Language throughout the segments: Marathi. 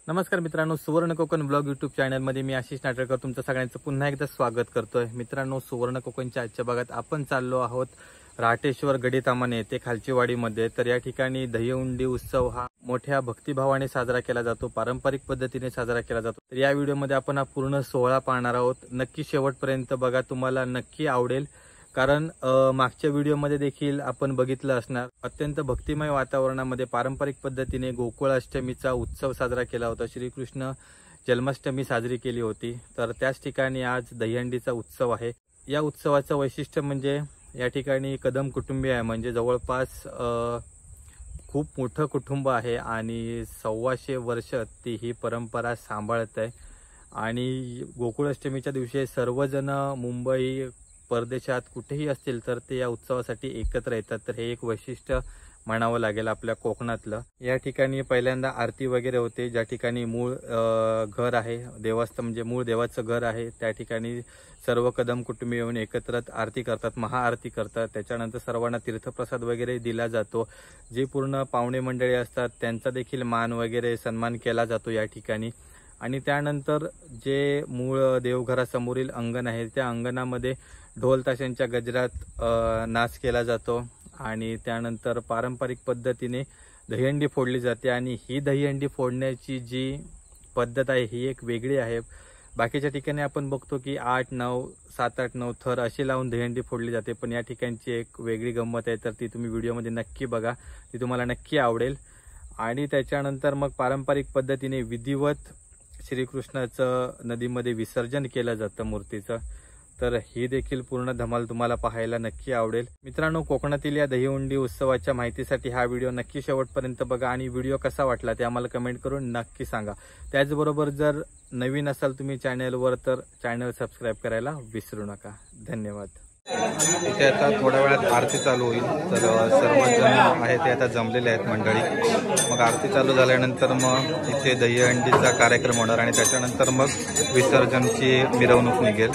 नमस्कार मित्रांनो, सुवर्ण कोकण ब्लॉग यूट्यूब चॅनलमध्ये मी आशिष नाटलकर तुमचं सगळ्यांचं पुन्हा एकदा स्वागत करतोय। मित्रांनो, सुवर्ण कोकणच्या आजच्या भागात आपण चाललो आहोत राटेश्वर गडीतामाने येथे खालचीवाडीमध्ये। तर या ठिकाणी दहीहंडी उत्सव हा मोठ्या भक्तिभावाने साजरा केला जातो, पारंपरिक पद्धतीने साजरा केला जातो। तर या व्हिडिओमध्ये आपण हा पूर्ण सोहळा पाहणार आहोत। नक्की शेवटपर्यंत बघा, तुम्हाला नक्की आवडेल। कारण मागच्या व्हिडिओमध्ये देखील आपण बघितलं असणार, अत्यंत भक्तिमय वातावरणामध्ये पारंपरिक पद्धतीने गोकुळ अष्टमीचा उत्सव साजरा केला होता। श्रीकृष्ण जन्माष्टमी साजरी केली होती। तर त्याच ठिकाणी आज दहीहंडीचा उत्सव आहे। या उत्सवाचं वैशिष्ट्य म्हणजे या ठिकाणी कदम कुटुंबीय आहे, म्हणजे जवळपास खूप मोठं कुटुंब आहे आणि 125 वर्ष ती ही परंपरा सांभाळत आहे। आणि गोकुळ अष्टमीच्या दिवशी सर्वजण मुंबई परदेशात कुठेही असतील तर ते या उत्सवासाठी एकत्र येतात। तर हे एक वैशिष्ट्य म्हणावं लागेल आपल्या कोकणातलं। या ठिकाणी पहिल्यांदा आरती वगैरे होते, ज्या ठिकाणी मूळ घर आहे देवस्थान, म्हणजे मूळ देवाचं घर आहे, त्या ठिकाणी सर्व कदम कुटुंबीय येऊन एकत्र आरती करतात, महाआरती करतात। त्याच्यानंतर सर्वांना तीर्थप्रसाद वगैरे दिला जातो। जे पूर्ण पाहुणे मंडळी असतात त्यांचा देखील मान वगैरे सन्मान केला जातो या ठिकाणी। आणि त्यानंतर जे मूळ देवघरासमोरील अंगण आहे त्या अंगणामध्ये ढोल ताशांच्या गजरात नाच केला जातो। आणि त्यानंतर पारंपरिक पद्धतीने दहीहंडी फोडली जाते। आणि ही दहीहंडी फोडण्याची जी पद्धत आहे ही एक वेगळी आहे। बाकीच्या ठिकाणी आपण बघतो की 8-9 7-8-9 थर अशी लावून दहीहंडी फोडली जाते, पण या ठिकाणची एक वेगळी गंमत आहे। तर ती तुम्ही व्हिडिओमध्ये नक्की बघा, ती तुम्हाला नक्की आवडेल। आणि त्याच्यानंतर मग पारंपरिक पद्धतीने विधिवत श्रीकृष्णाचं नदीमध्ये विसर्जन केलं जातं मूर्तीचं। तर ही देखील पूर्ण धमाल तुम्हाला पाहायला नक्की आवडेल। मित्रांनो, कोकणातील या दहीहंडी उत्सवाच्या माहितीसाठी हा व्हिडिओ नक्की शेवटपर्यंत बघा आणि व्हिडिओ कसा वाटला ते आम्हाला कमेंट करून नक्की सांगा। त्याचबरोबर जर नवीन असाल तुम्ही चॅनलवर तर चॅनल सबस्क्राईब करायला विसरू नका। धन्यवाद। इथे आता थोड्या वेळात आरती चालू होईल, तर सर्वजण आहेत ते आता जमलेले आहेत मंडळी। मग आरती चालू झाल्यानंतर मग इथे दहीहंडीचा कार्यक्रम होणार आणि त्याच्यानंतर मग विसर्जनची मिरवणूक निघेल।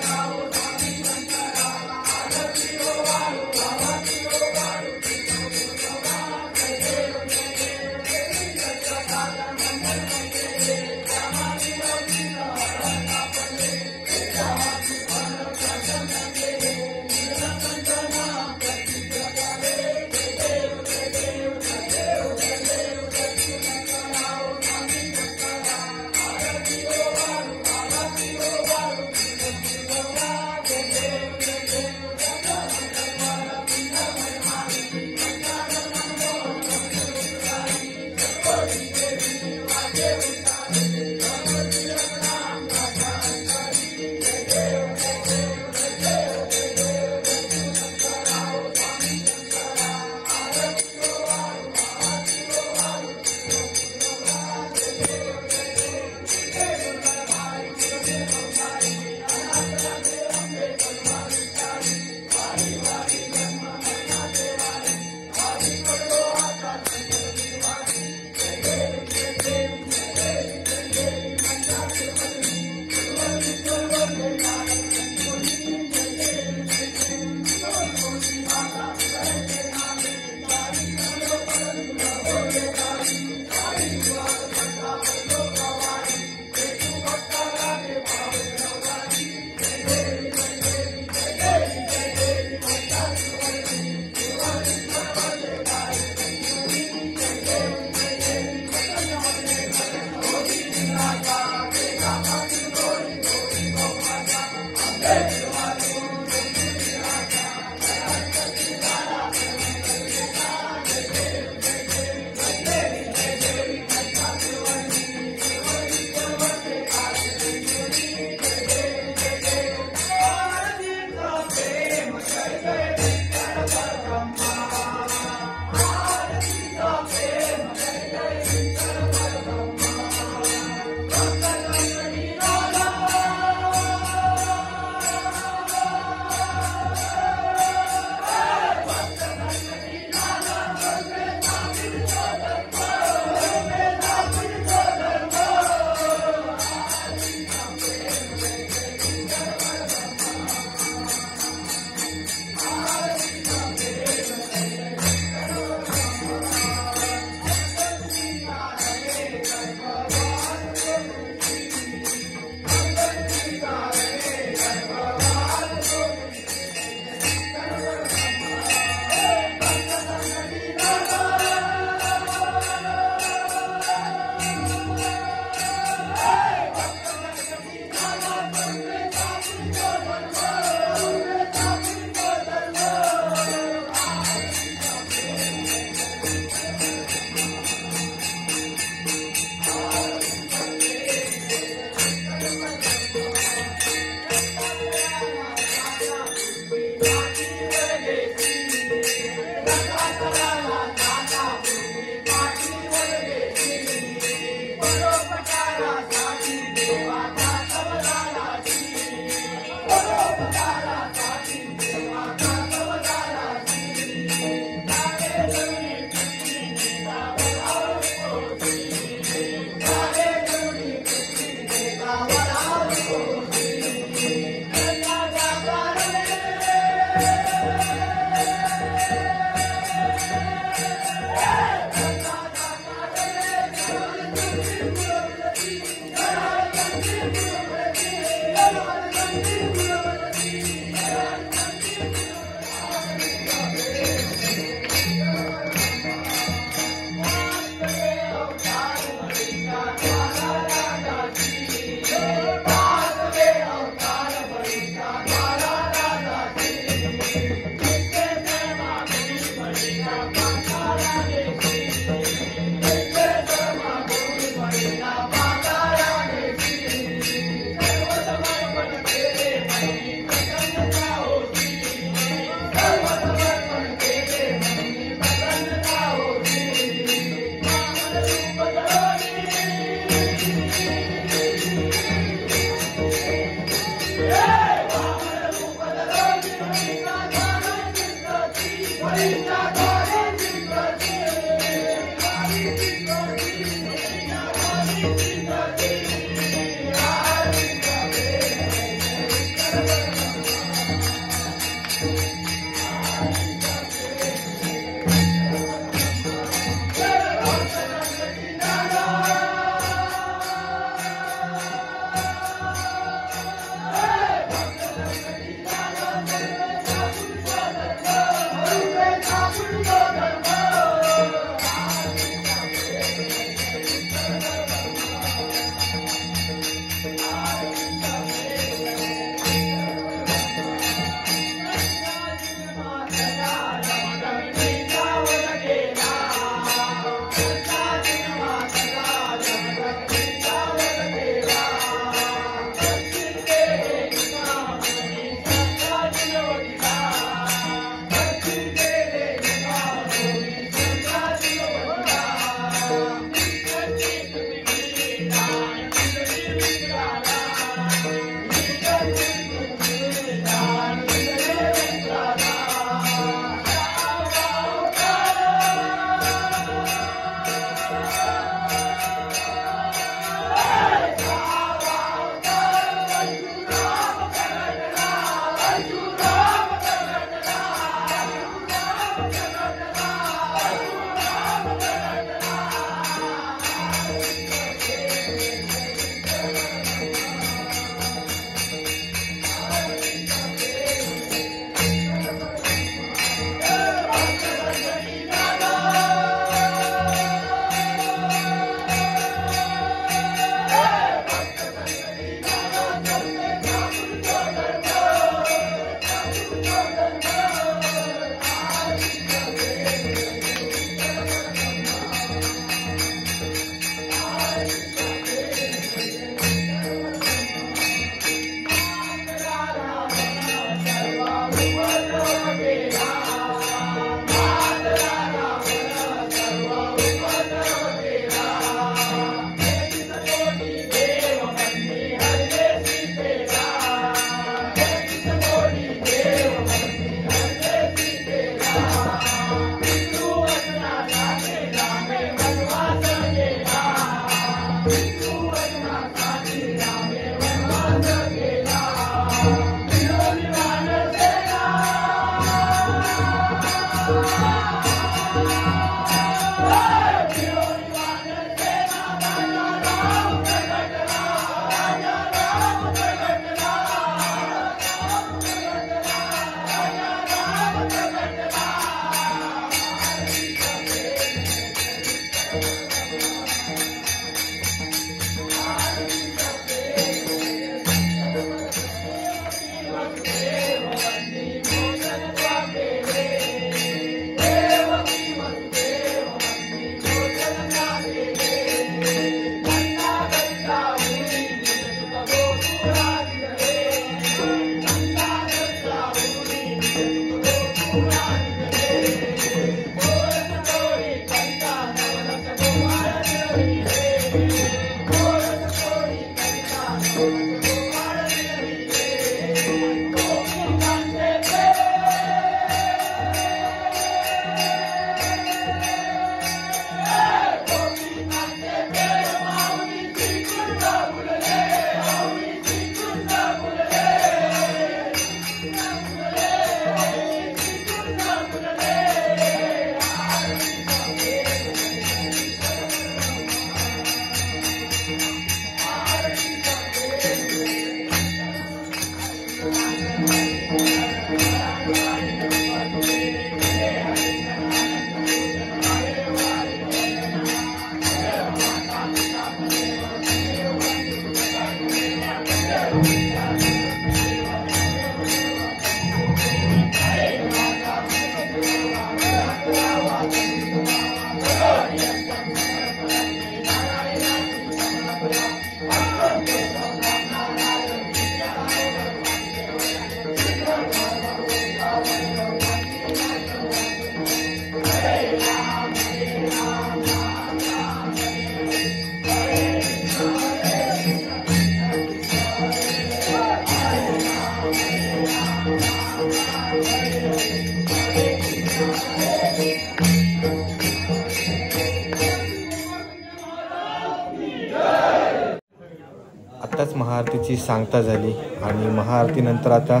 आत्ताच महाआरतीची सांगता झाली आणि महाआरतीनंतर आता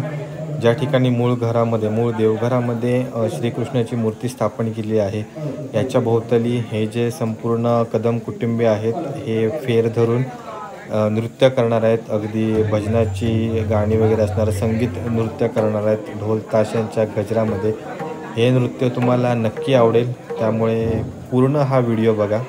ज्या ठिकाणी मूळ देवघरामध्ये श्रीकृष्णाची मूर्ती स्थापन केली आहे याच्या भोवताली हे जे संपूर्ण कदम कुटुंबीय आहेत हे फेर धरून नृत्य करणार आहेत. अगदी भजनाची गाणी वगैरे असणारं संगीत नृत्य करणार आहेत ढोल ताशांच्या गजरामध्ये. हे नृत्य तुम्हाला नक्की आवडेल, त्यामुळे पूर्ण हा व्हिडिओ बघा.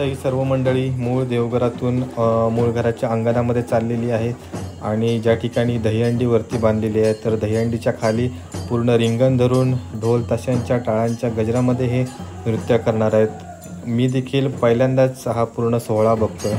आता ही सर्व मंडळी मूळ देवघरातून मूळ घराच्या अंगणामध्ये चाललेली आहे आणि ज्या ठिकाणी दहीहंडीवरती बांधलेली आहे तर दहीहंडीच्या खाली पूर्ण रिंगण धरून ढोल ताशांच्या टाळांच्या गजरामध्ये हे नृत्य करणार आहेत। मी देखील पहिल्यांदाच हा पूर्ण सोहळा बघतोय।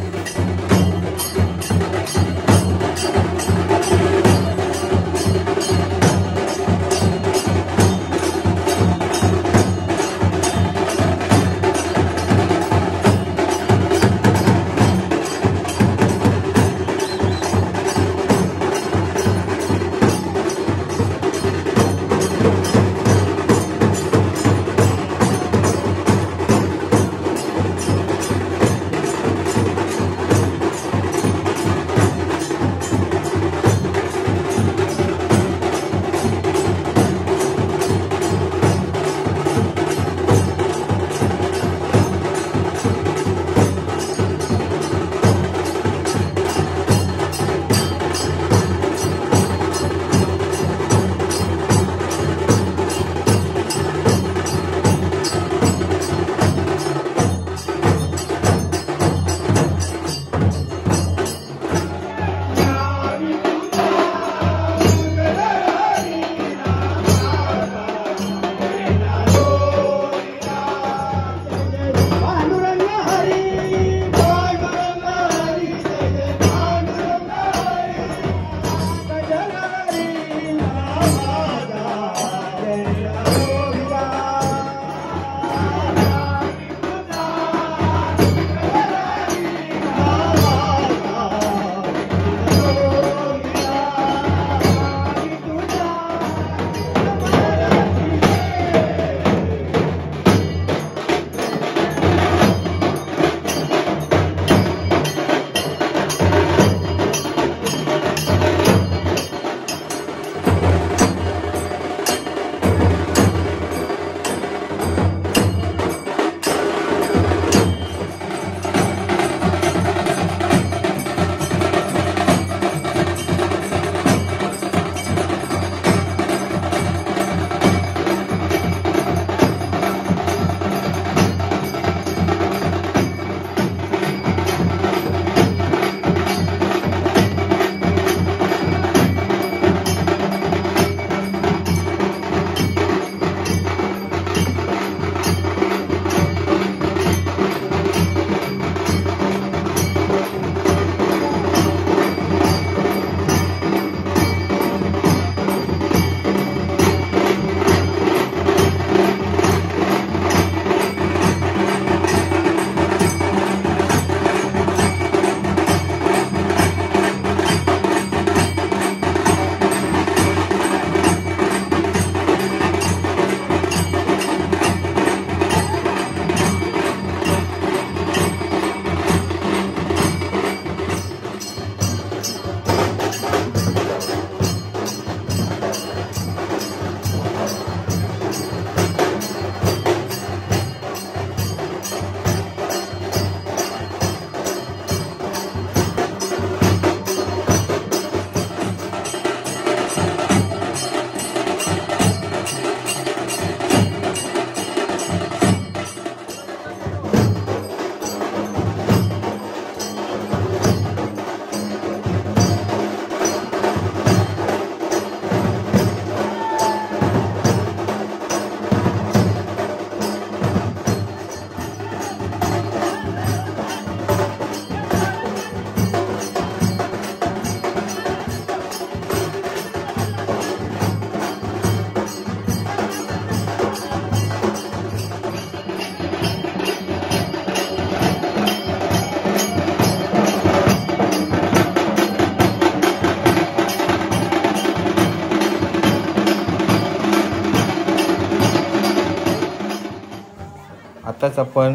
आत्ताच आपण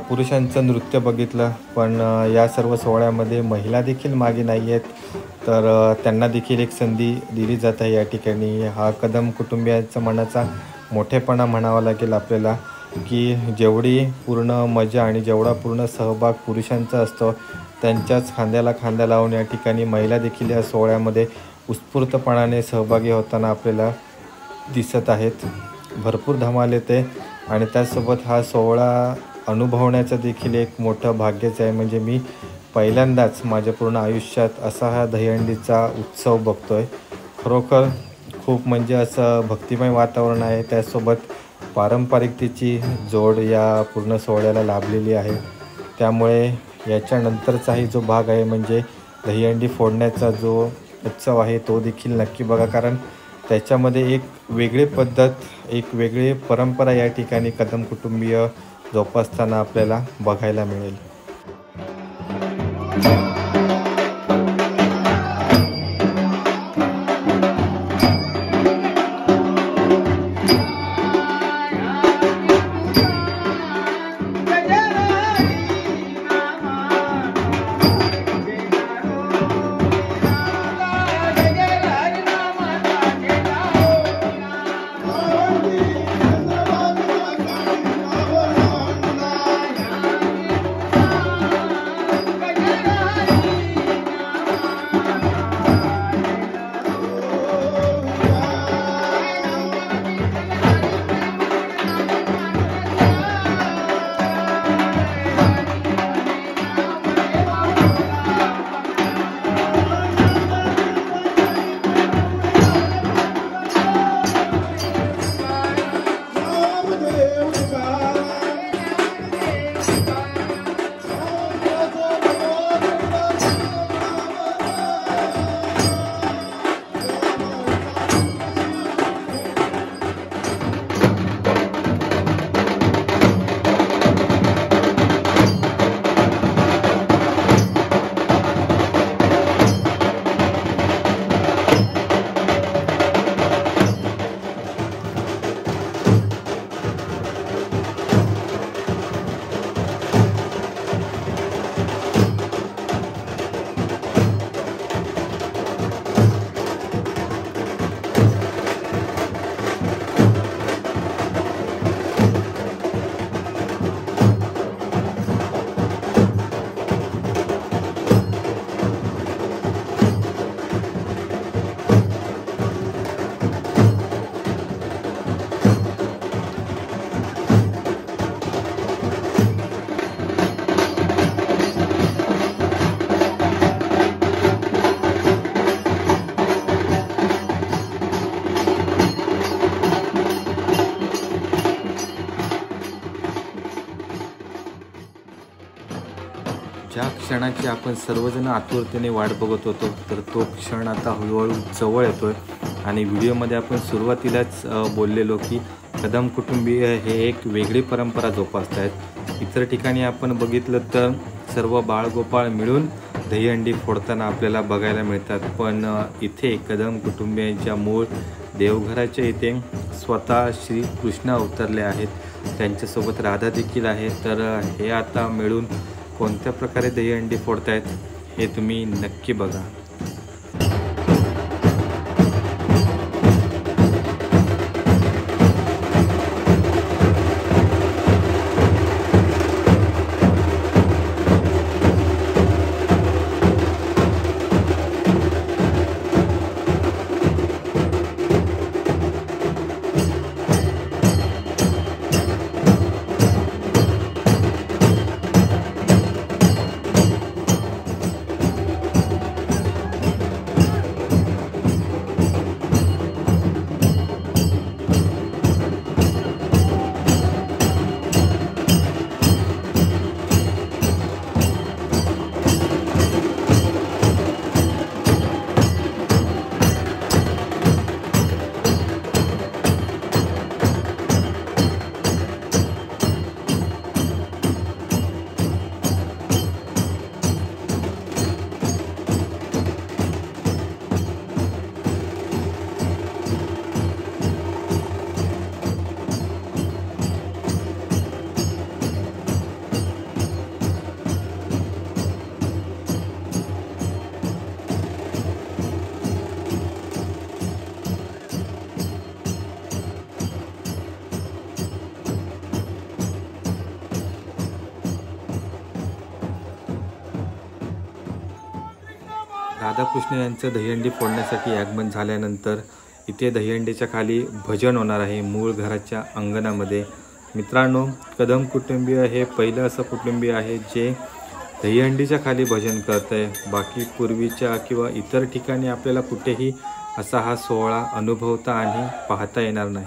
पुरुषांचं नृत्य बघितलं, पण या सर्व सोहळ्यामध्ये महिला देखील मागे नाही आहेत, तर त्यांना देखील एक संधी दिली जात आहे या ठिकाणी. हा कदम कुटुंबियांचा मनाचा मोठेपणा म्हणावा लागेल आपल्याला, की जेवढी पूर्ण मजा आणि जेवढा पूर्ण सहभाग पुरुषांचा असतो, त्यांच्याच खांद्याला खांदा लावून या ठिकाणी महिला देखील या सोहळ्यामध्ये उत्स्फूर्तपणाने सहभागी होताना आपल्याला दिसत आहेत. भरपूर धमाल येते आणि त्याचसोबत हा सोहळा अनुभवण्याचं देखील एक मोठं भाग्यच आहे. म्हणजे मी पहिल्यांदाच माझ्या पूर्ण आयुष्यात असा हा दहीहंडीचा उत्सव बघतोय. खरोखर खूप म्हणजे असं भक्तिमय वातावरण आहे, त्यासोबत पारंपरिकतेची जोड या पूर्ण सोहळ्याला लाभलेली आहे. त्यामुळे याच्यानंतरचाही जो भाग आहे म्हणजे दहीहंडी फोडण्याचा जो उत्सव आहे तो देखील नक्की बघा, कारण त्याच्यामध्ये एक वेगळी पद्धत, एक वेगळी परंपरा या ठिकाणी कदम कुटुंबीय जोपासताना आपल्याला बघायला मिळेल. ज्या क्षणाची आपण सर्वजण आतुरतेने वाट बघत होतो, तर तो क्षण आता हळूहळू जवळ येतोय. आणि व्हिडिओमध्ये आपण सुरुवातीलाच बोललेलो की कदम कुटुंबीय हे एक वेगळी परंपरा जोपासत आहेत. इतर ठिकाणी आपण बघितलं तर सर्व बाळगोपाळ मिळून दहीहंडी फोडताना आपल्याला बघायला मिळतात, पण इथे कदम कुटुंबियांच्या मूळ देवघराच्या इथे स्वतः श्री कृष्ण अवतरले आहेत. त्यांच्यासोबत राधा देखील आहे. तर हे आता मिळून कोणत्या प्रकारे दहीहंडी फोडतायत हे तुम्ही नक्की बघा. राधाकृष्ण यांचं दहीहंडी फोडण्यासाठी आगमन झाल्यानंतर इथे दहीहंडीच्या खाली भजन होणार आहे. मूळ घराच्या अंगणामध्ये मित्रांनो, कदम कुटुंबीय हे पहिलं असं कुटुंबीय आहे जे दहीहंडीच्या खाली भजन करत आहे. बाकी पूर्वीच्या किंवा इतर ठिकाणी आपल्याला कुठेही असा हा सोहळा अनुभवता आणि पाहता येणार नाही.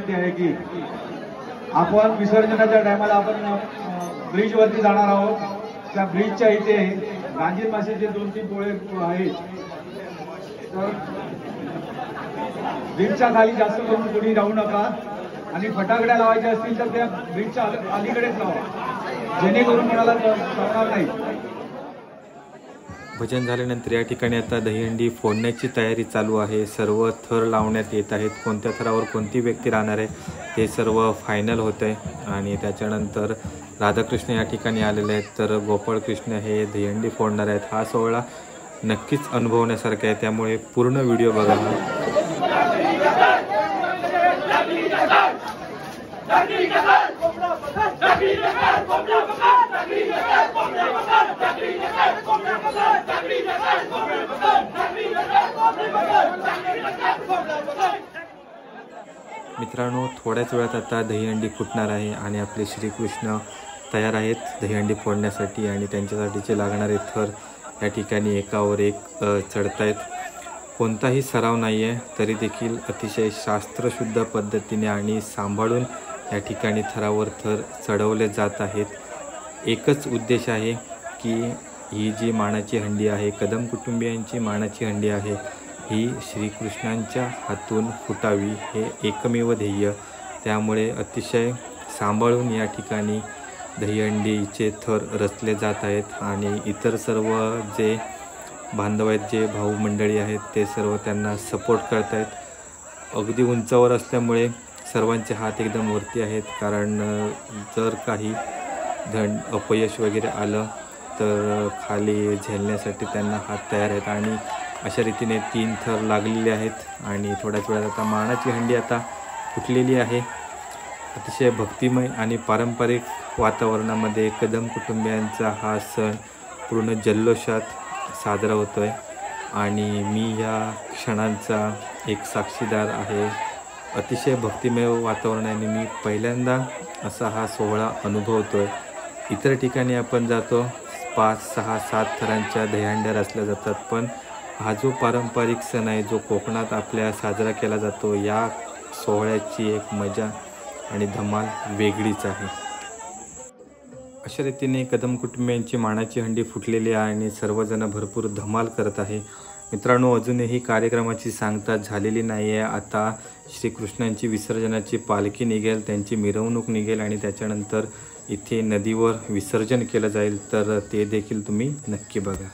आहे की आपण विसर्जनाच्या टायमाला आपण ब्रिज वरती जाणार आहोत. त्या ब्रिजच्या इथे गांजीर माशाचे 2-3 पोळे आहेत. तर ब्रिजच्या खाली जास्त करून कोणी राहू नका आणि फटाकड्या लावायच्या असतील तर त्या ब्रिजच्या अलीकडेच लावा, जेणेकरून कोणाला कळणार नाही. भजन झाल्यानंतर या ठिकाणी आता दहीहंडी फोडण्याची तयारी चालू आहे. सर्व थर लावण्यात येत आहेत. कोणत्या थरावर कोणती व्यक्ती राहणार आहे ते सर्व फायनल होत आहे. आणि त्याच्यानंतर राधाकृष्ण या ठिकाणी आलेले आहेत. तर गोपाळ कृष्ण हे दहीहंडी फोडणार आहेत. हा सोहळा नक्कीच अनुभवण्यासारखा आहे, त्यामुळे पूर्ण व्हिडिओ बघा. मित्रांनो, थोड्याच वेळात आता दहीहंडी फुटणार आहे आणि आपले श्रीकृष्ण तयार आहेत दहीहंडी फोडण्यासाठी. आणि त्यांच्यासाठीचे लागणारे थर या ठिकाणी एकावर एक चढतायत. कोणताही सराव नाही आहे, तरी देखील अतिशय शास्त्रशुद्ध पद्धतीने आणि सांभाळून या ठिकाणी थरावर थर चढवले जात आहेत. एकच उद्देश आहे की ही जी मानाची हंडी आहे, कदम कुटुंबियांची मानाची हंडी आहे, ही श्रीकृष्णांच्या हातून फुटावी, हे एकमेव ध्येय. त्यामुळे अतिशय सांभाळून या ठिकाणी दहीहंडीचे थर रचले जात आहेत. आणि इतर सर्व जे बांधव आहेत, जे भाऊ मंडळी आहेत, ते सर्व त्यांना सपोर्ट करत आहेत. अगदी उंचावर असल्यामुळे सर्वांचे हात एकदम वरती आहेत, कारण जर काही अपयश वगैरे आलं तर खाली झेलण्यासाठी त्यांना हात तयार आहेत. आणि अशा रीतीने 3 थर लागलेले आहेत. आणि थोड्याच वेळात आता मानाची हंडी आता फुटलेली आहे. अतिशय भक्तिमय आणि पारंपरिक वातावरणामध्ये कदम कुटुंबियांचा हा सण पूर्ण जल्लोषात साजरा होतो आहे. आणि मी या क्षणांचा एक साक्षीदार आहे. अतिशय भक्तिमय वातावरणाने मी पहिल्यांदा असा हा सोहळा अनुभवतो आहे. इतर ठिकाणी आपण जातो, 5, 6, 7 थरांच्या दहीहंड्या रचल्या जातात, पण हा जो पारंपरिक सण आहे, जो कोकणात आपल्या साजरा केला जातो, या सोहळ्याची एक मजा आणि धमाल वेगळीच आहे. अशा रीतीने कदम कुटुंबियांची मानाची हंडी फुटलेली आहे आणि सर्वजण भरपूर धमाल करत आहे. मित्रांनो, अजूनही कार्यक्रमाची सांगता झालेली नाही आहे. आता श्रीकृष्णांची विसर्जनाची पालखी निघेल, त्यांची मिरवणूक निघेल आणि त्याच्यानंतर इथे नदीवर विसर्जन केलं जाईल. तर ते देखील तुम्ही नक्की बघा.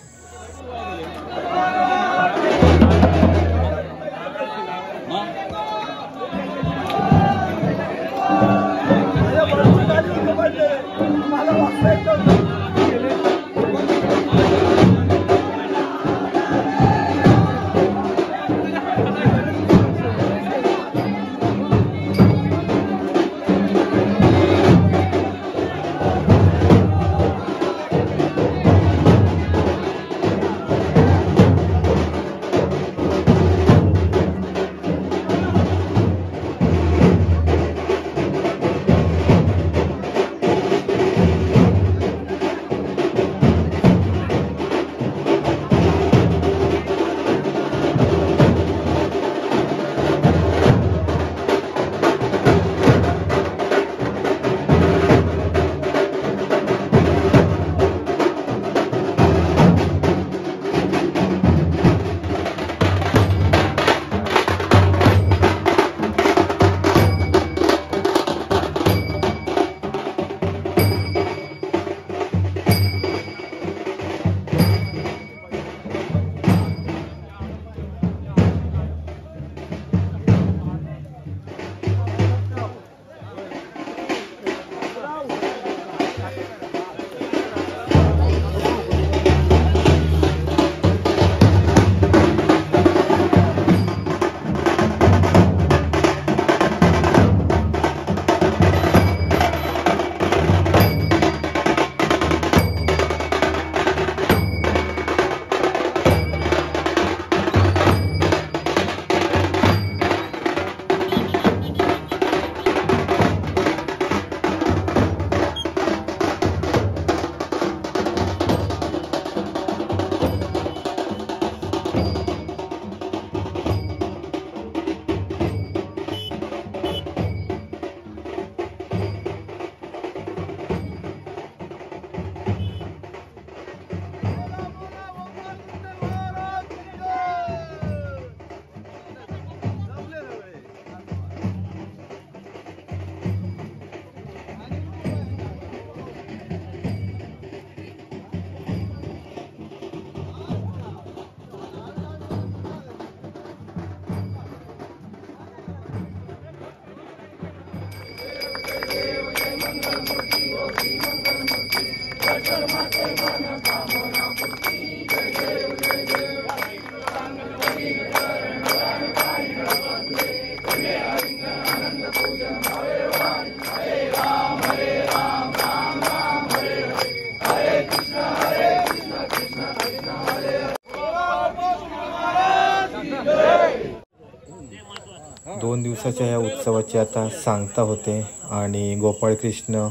दोन दिवसाच्या ह्या उत्सवाची आता सांगता होते आणि गोपाळ कृष्ण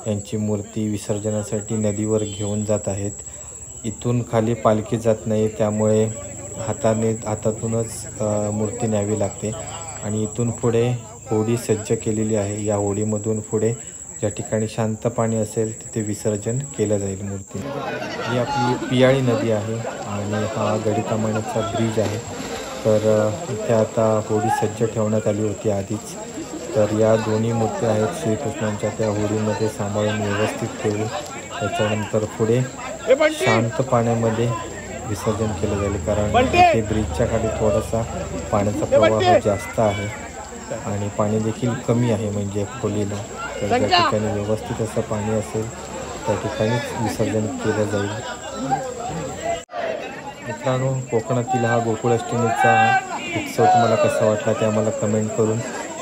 यांची मूर्ती विसर्जनासाठी नदीवर घेऊन जात आहेत. इथून खाली पालखी जात नाही, त्यामुळे हातातूनच मूर्ती न्यावी लागते आणि इथून पुढे होडी सज्ज केलेली आहे. या होडीमधून पुढे ज्या ठिकाणी शांत पाणी असेल तिथे विसर्जन केलं जाईल मूर्ती. ही आपली पियाळी नदी आहे आणि हा गडितामाण्याचा ब्रिज आहे. तर इथे आता होडी सज्ज ठेवण्यात आली होती आधीच. तर या दोन्ही मूर्त्या आहेत श्रीकृष्णांच्या, त्या होडीमध्ये सांभाळून व्यवस्थित ठेवू. त्याच्यानंतर पुढे शांत पाण्यामध्ये विसर्जन केलं जाईल, कारण इथे ब्रिजच्या खाली थोडासा पाण्याचा प्रवाह जास्त आहे आणि पाणी देखील कमी आहे म्हणजे खोलीला. तर ज्या ठिकाणी व्यवस्थित असं पाणी असेल त्या ठिकाणीच विसर्जन केलं जाईल. मित्रांनो, कोकणातील हा गोकुळाष्टमीचा उत्सव तुम्हाला कसा वाटला ते आम्हाला कमेंट करून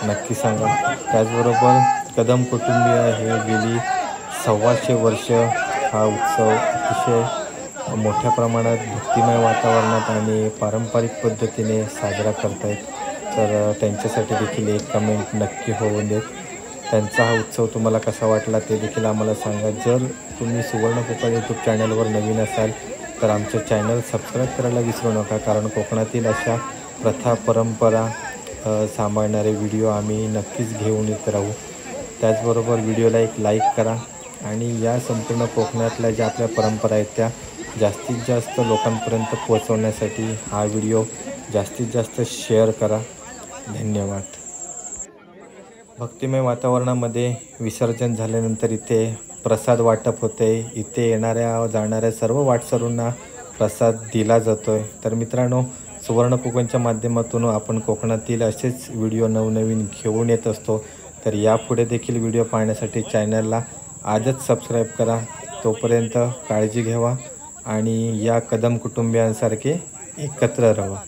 नक्की सांगा. त्याचबरोबर कदम कुटुंबीय हे गेली 125 वर्ष हा उत्सव अतिशय मोठ्या प्रमाणात भक्तिमय वातावरणात आणि पारंपरिक पद्धतीने साजरा करत आहेत. तर त्यांच्यासाठी देखील एक कमेंट नक्की होऊन देत. त्यांचा हा उत्सव तुम्हाला कसा वाटला ते देखील आम्हाला सांगा. जर तुम्ही सुवर्ण कोकण यूट्यूब चॅनलवर नवीन असाल तर आमचं चॅनल सबस्क्राईब करायला विसरू नका, कारण कोकणातील अशा प्रथा परंपरा सांभाळणारे व्हिडिओ आम्ही नक्कीच घेऊन येत राहू. त्याचबरोबर व्हिडिओला एक लाईक करा आणि या संपूर्ण कोकणातल्या ज्या आपल्या परंपरा आहेत त्या जास्तीत जास्त लोकांपर्यंत पोहोचवण्यासाठी हा व्हिडिओ जास्तीत जास्त शेअर करा. धन्यवाद. भक्तिमय वातावरणामध्ये विसर्जन झाल्यानंतर इथे प्रसाद वाटप होते. इथे येणाऱ्या जाणाऱ्या सर्व वाटसरूंना प्रसाद दिला जातो आहे. तर मित्रांनो, सुवर्ण कोकणच्या माध्यमातून आपण कोकणातील असेच व्हिडिओ नवनवीन घेऊन येत असतो. तर यापुढे देखील व्हिडिओ पाहण्यासाठी चॅनलला आजच सबस्क्राईब करा. तोपर्यंत काळजी घ्यावा आणि या कदम कुटुंबियांसारखे एकत्र राहा.